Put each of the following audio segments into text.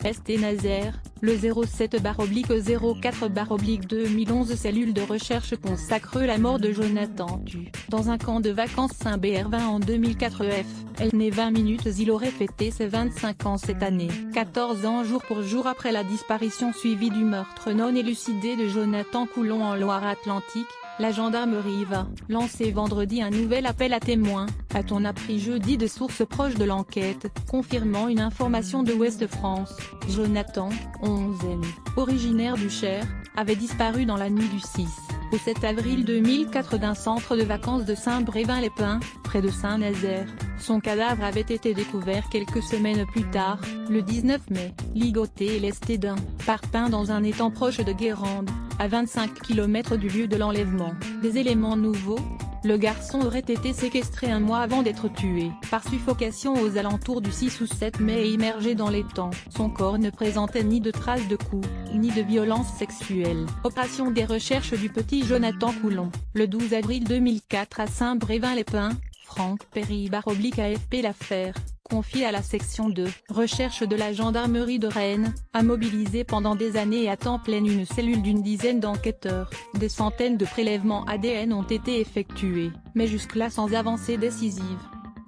Est-Nazaire, le 07/04/2011 cellule de recherche consacre la mort de Jonathan Tu. Dans un camp de vacances Saint-Béhervin en 2004 elle naît 20 minutes. Il aurait fêté ses 25 ans cette année, 14 ans jour pour jour après la disparition suivie du meurtre non élucidé de Jonathan Coulon en Loire-Atlantique. La gendarmerie va lancer vendredi un nouvel appel à témoins, a-t-on appris jeudi de sources proches de l'enquête, confirmant une information de Ouest France. Jonathan, 11 ans, originaire du Cher, avait disparu dans la nuit du 6 au 7 avril 2004 d'un centre de vacances de Saint-Brévin-les-Pins, près de Saint-Nazaire. Son cadavre avait été découvert quelques semaines plus tard, le 19 mai, ligoté et lesté d'un parpaing dans un étang proche de Guérande, à 25 km du lieu de l'enlèvement. Des éléments nouveaux. Le garçon aurait été séquestré un mois avant d'être tué par suffocation aux alentours du 6 ou 7 mai et immergé dans l'étang. Son corps ne présentait ni de traces de coups, ni de violence sexuelle. Opération des recherches du petit Jonathan Coulon. Le 12 avril 2004 à Saint-Brévin-les-Pins, Franck Perry/AFP. L'affaire, confiée à la section de recherche de la gendarmerie de Rennes, a mobilisé pendant des années et à temps plein une cellule d'une dizaine d'enquêteurs. Des centaines de prélèvements ADN ont été effectués, mais jusque-là sans avancée décisive.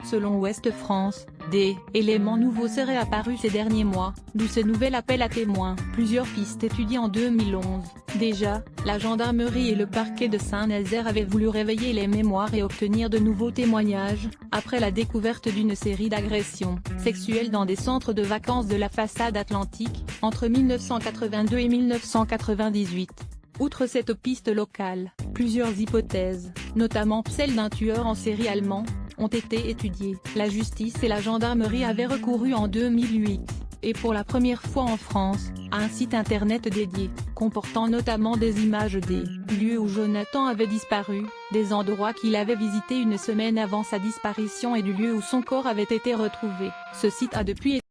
Selon Ouest France, des éléments nouveaux seraient apparus ces derniers mois, d'où ce nouvel appel à témoins. Plusieurs pistes étudiées en 2011. Déjà, la gendarmerie et le parquet de Saint-Nazaire avaient voulu réveiller les mémoires et obtenir de nouveaux témoignages, après la découverte d'une série d'agressions sexuelles dans des centres de vacances de la façade atlantique, entre 1982 et 1998. Outre cette piste locale, plusieurs hypothèses, notamment celle d'un tueur en série allemand, ont été étudiées. La justice et la gendarmerie avaient recouru en 2008, et pour la première fois en France, à un site internet dédié, comportant notamment des images des lieux où Jonathan avait disparu, des endroits qu'il avait visités une semaine avant sa disparition et du lieu où son corps avait été retrouvé. Ce site a depuis été